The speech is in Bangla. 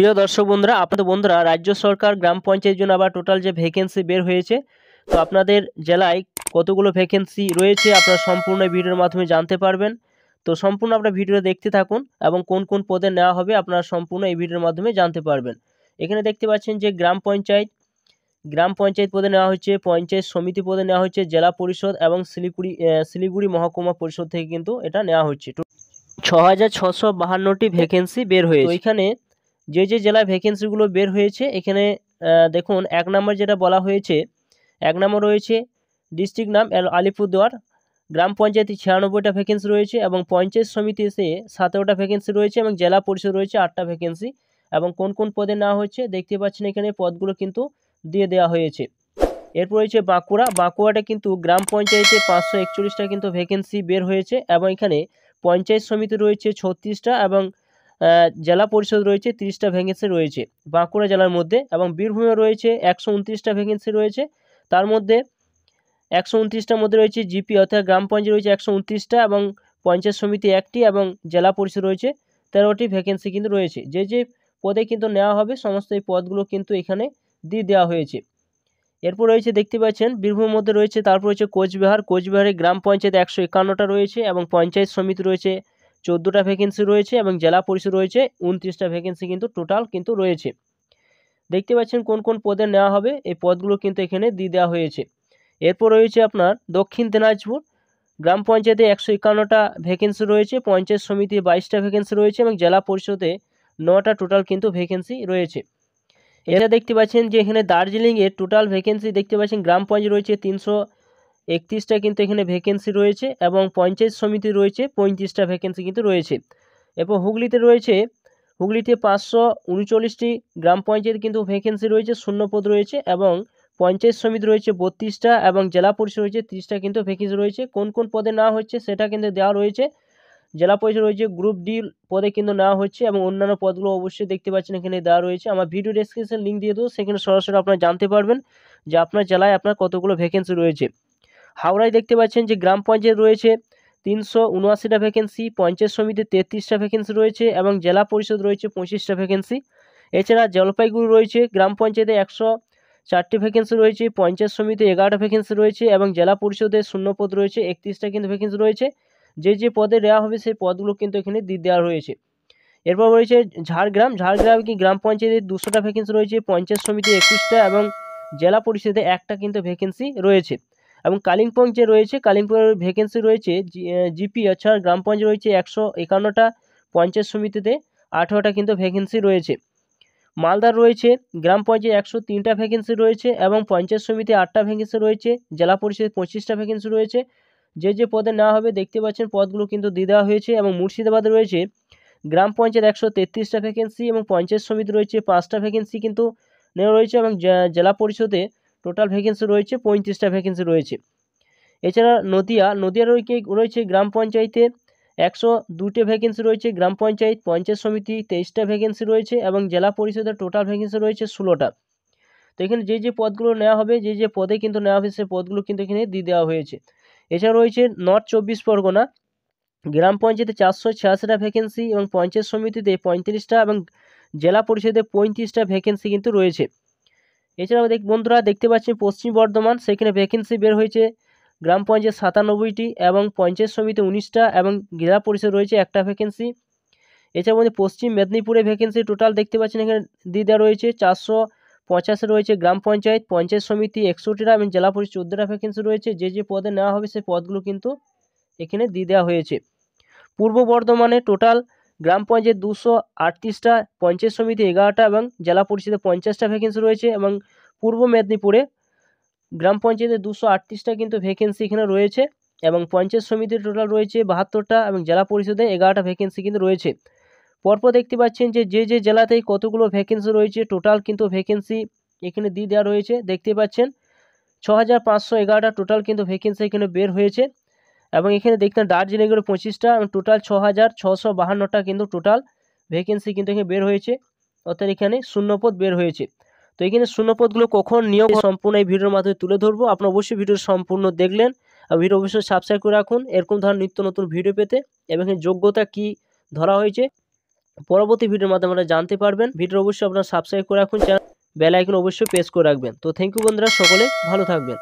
প্রিয় দর্শক বন্ধুরা, আপনাদের বন্ধুরা রাজ্য সরকার গ্রাম পঞ্চায়েতের জন্য আবার টোটাল যে ভ্যাকেন্সি বের হয়েছে, তো আপনাদের জেলায় কতগুলো ভ্যাকেন্সি রয়েছে আপনারা সম্পূর্ণ ভিডিওর মাধ্যমে জানতে পারবেন। তো সম্পূর্ণ আপনারা ভিডিও দেখতে থাকুন এবং কোন কোন পদে নেওয়া হবে আপনারা সম্পূর্ণ এই ভিডিওর মাধ্যমে জানতে পারবেন। এখানে দেখতে পাচ্ছেন যে গ্রাম পঞ্চায়েত পদে নেওয়া হচ্ছে, পঞ্চায়েত সমিতি পদে নেওয়া হচ্ছে, জেলা পরিষদ এবং শিলিগুড়ি মহকুমা পরিষদ থেকে কিন্তু এটা নেওয়া হচ্ছে। 6,652টি ভ্যাকেন্সি বের হয়েছে। তো এখানে যে জেলায় ভ্যাকেন্সিগুলো বের হয়েছে এখানে দেখুন, 1 নম্বর যেটা বলা হয়েছে, 1 নম্বর রয়েছে ডিস্ট্রিক্ট নাম আলিপুরদুয়ার, গ্রাম পঞ্চায়েতে 96টা ভ্যাকেন্সি রয়েছে এবং পঞ্চায়েত সমিতি এসে 17টা ভ্যাকেন্সি রয়েছে এবং জেলা পরিষদ রয়েছে 8টা ভ্যাকেন্সি। এবং কোন কোন পদে নেওয়া হচ্ছে দেখতে পাচ্ছেন, এখানে পদগুলো কিন্তু দিয়ে দেওয়া হয়েছে। এরপর রয়েছে বাঁকুড়াটা কিন্তু গ্রাম পঞ্চায়েতে 541টা কিন্তু ভ্যাকেন্সি বের হয়েছে এবং এখানে পঞ্চায়েত সমিতি রয়েছে 36টা এবং জেলা পরিষদ রয়েছে 30টা ভ্যাকেন্সি রয়েছে বাঁকুড়া জেলার মধ্যে। এবং বীরভূমে রয়েছে 129টা ভ্যাকেন্সি রয়েছে, তার মধ্যে 129টার মধ্যে রয়েছে জিপি অর্থাৎ গ্রাম পঞ্চায়েত রয়েছে 129টা এবং পঞ্চায়েত সমিতি 1টি এবং জেলা পরিষদ রয়েছে 13টি ভ্যাকেন্সি কিন্তু রয়েছে। যে পদে কিন্তু নেওয়া হবে সমস্ত এই পদগুলো কিন্তু এখানে দিয়ে দেওয়া হয়েছে। এরপর রয়েছে দেখতে পাচ্ছেন বীরভূমের মধ্যে রয়েছে, তারপর রয়েছে কোচবিহারে গ্রাম পঞ্চায়েত 151টা রয়েছে এবং পঞ্চায়েত সমিতি রয়েছে 14টা ভ্যাকেন্সি রয়েছে এবং জেলা পরিষদ রয়েছে 29টা ভ্যাকেন্সি কিন্তু টোটাল কিন্তু রয়েছে। দেখতে পাচ্ছেন কোন কোন পদে নেওয়া হবে এই পদগুলো কিন্তু এখানে দিয়ে দেওয়া হয়েছে। এরপর রয়েছে আপনার দক্ষিণ দিনাজপুর, গ্রাম পঞ্চায়েতে 151টা ভ্যাকেন্সি রয়েছে, পঞ্চায়েত সমিতি 22টা ভ্যাকেন্সি রয়েছে এবং জেলা পরিষদে 9টা টোটাল কিন্তু ভ্যাকেন্সি রয়েছে। এটা দেখতে পাচ্ছেন যে এখানে দার্জিলিংয়ের টোটাল ভ্যাকেন্সি দেখতে পাচ্ছেন, গ্রাম পঞ্চায়েত রয়েছে 331টা কিন্তু এখানে ভ্যাকেন্সি রয়েছে এবং পঞ্চায়েত সমিতি রয়েছে 35টা ভ্যাকেন্সি কিন্তু রয়েছে। এরপর হুগলিতে 539টি গ্রাম পঞ্চায়েত কিন্তু ভ্যাকেন্সি রয়েছে, শূন্যপদ রয়েছে এবং পঞ্চায়েত সমিতি রয়েছে 32টা এবং জেলা পরিষদ রয়েছে 30টা কিন্তু ভ্যাকেন্সি রয়েছে। কোন কোন পদে নেওয়া হচ্ছে সেটা কিন্তু দেওয়া রয়েছে। জেলা পরিষদ রয়েছে গ্রুপ ডি পদে কিন্তু নেওয়া হচ্ছে এবং অন্যান্য পদগুলো অবশ্যই দেখতে পাচ্ছেন এখানে দেওয়া রয়েছে। আমার ভিডিও ডেসক্রিপশন লিঙ্ক দিয়ে দেবো, সেখানে সরাসরি আপনারা জানতে পারবেন যে আপনার জেলায় আপনার কতগুলো ভ্যাকেন্সি রয়েছে। হাওড়ায় দেখতে পাচ্ছেন যে গ্রাম পঞ্চায়েত রয়েছে 379টা ভ্যাকেন্সি, পঞ্চায়েত সমিতি 33টা ভ্যাকেন্সি রয়েছে এবং জেলা পরিষদ রয়েছে 25টা ভ্যাকেন্সি। এছাড়া জলপাইগুড়ি রয়েছে গ্রাম পঞ্চায়েতে 104টি ভ্যাকেন্সি রয়েছে, পঞ্চায়েত সমিতি 11টা ভ্যাকেন্সি রয়েছে এবং জেলা পরিষদের শূন্যপদ রয়েছে 31টা কিন্তু ভ্যাকেন্সি রয়েছে। যে পদে দেওয়া হবে সেই পদগুলো কিন্তু এখানে দিয়ে দেওয়া রয়েছে। এরপর রয়েছে ঝাড়গ্রাম কি গ্রাম পঞ্চায়েতে 200টা ভ্যাকেন্সি রয়েছে, পঞ্চায়েত সমিতি 21টা এবং জেলা পরিষদে 1টা কিন্তু ভ্যাকেন্সি রয়েছে। এবং কালিম্পং যে রয়েছে, কালিম্পংয়ের ভ্যাকেন্সি রয়েছে জিপি অর্থাৎ গ্রাম পঞ্চায়েত রয়েছে 151টা, পঞ্চায়েত সমিতিতে 18টা কিন্তু ভ্যাকেন্সি রয়েছে। মালদার রয়েছে গ্রাম পঞ্চায়েত 103টা ভ্যাকেন্সি রয়েছে এবং পঞ্চায়েত সমিতি 8টা ভ্যাকেন্সি রয়েছে, জেলা পরিষদে 25টা ভ্যাকেন্সি রয়েছে। যে পদে নেওয়া হবে দেখতে পাচ্ছেন পদগুলো কিন্তু দিয়ে দেওয়া হয়েছে। এবং মুর্শিদাবাদে রয়েছে গ্রাম পঞ্চায়েত 133টা ভ্যাকেন্সি এবং পঞ্চায়েত সমিতি রয়েছে 5টা ভ্যাকেন্সি কিন্তু নেওয়া রয়েছে এবং জেলা পরিষদে টোটাল ভ্যাকেন্সি রয়েছে 35টা ভ্যাকেন্সি রয়েছে। এছাড়া নদিয়া রয়েছে গ্রাম পঞ্চায়েতে 102টি ভ্যাকেন্সি রয়েছে, গ্রাম পঞ্চায়েত সমিতি 23টা ভ্যাকেন্সি রয়েছে এবং জেলা পরিষদের টোটাল ভ্যাকেন্সি রয়েছে 16টা। তো এখানে যে পদগুলো নেওয়া হবে, যে পদে কিন্তু নেওয়া হবে সেই পদগুলো কিন্তু এখানে দিয়ে দেওয়া হয়েছে। এছাড়া রয়েছে নর্থ 24 পরগনা, গ্রাম পঞ্চায়েতে 486টা ভ্যাকেন্সি এবং পঞ্চায়েত সমিতিতে 35টা এবং জেলা পরিষদে 35টা ভ্যাকেন্সি কিন্তু রয়েছে। এছাড়াও বন্ধুরা দেখতে পাচ্ছেন পশ্চিম বর্ধমান, সেখানে ভ্যাকেন্সি বের হয়েছে গ্রাম পঞ্চায়েত 97টি এবং পঞ্চায়েত সমিতি 19টা এবং জেলা পরিষদ রয়েছে 1টা ভ্যাকেন্সি। এছাড়াও পশ্চিম মেদিনীপুরে ভ্যাকেন্সি টোটাল দেখতে পাচ্ছেন এখানে দিয়ে দেওয়া রয়েছে 485 রয়েছে, গ্রাম পঞ্চায়েত সমিতি 61টা এবং জেলা পরিষদ 14টা ভ্যাকেন্সি রয়েছে। যে পদে নেওয়া হবে সেই পদগুলো কিন্তু এখানে দিয়ে দেওয়া হয়েছে। পূর্ব বর্ধমানে টোটাল গ্রাম পঞ্চায়েত 238টা, পঞ্চায়েত সমিতি 11টা এবং জেলা পরিষদে 50টা ভ্যাকেন্সি রয়েছে। এবং পূর্ব মেদিনীপুরে গ্রাম পঞ্চায়েতে 238টা কিন্তু ভ্যাকেন্সি এখানে রয়েছে এবং পঞ্চায়েত সমিতির টোটাল রয়েছে 72টা এবং জেলা পরিষদে 11টা ভ্যাকেন্সি কিন্তু রয়েছে। পরপর দেখতে পাচ্ছেন যে জেলাতেই কতগুলো ভ্যাকেন্সি রয়েছে, টোটাল কিন্তু ভ্যাকেন্সি এখানে দিয়ে দেওয়া রয়েছে। দেখতে পাচ্ছেন 6511টা টোটাল কিন্তু ভ্যাকেন্সি এখানে বের হয়েছে। এবং এখানে দেখতেন দার্জিলিংয়ের 25টা এবং টোটাল 6652টা কিন্তু টোটাল ভ্যাকেন্সি কিন্তু এখানে বের হয়েছে, অর্থাৎ এখানে শূন্যপদ বের হয়েছে। তো এখানে শূন্যপদগুলো কখন নিয়োগ সম্পূর্ণ এই ভিডিওর মাধ্যমে তুলে ধরবো, আপনারা অবশ্যই ভিডিও সম্পূর্ণ দেখলেন আর ভিডিও অবশ্যই সাবস্ক্রাইব করে রাখুন এরকম ধরনের নিত্য নতুন ভিডিও পেতে। এবং যোগ্যতা কি ধরা হয়েছে পরবর্তী ভিডিওর মাধ্যমে আপনারা জানতে পারবেন। ভিডিও অবশ্যই আপনারা সাবস্ক্রাইব করে রাখুন, বেল আইকন অবশ্যই প্রেস করে রাখবেন। তো থ্যাংক ইউ বন্ধুরা, সকলে ভালো থাকবেন।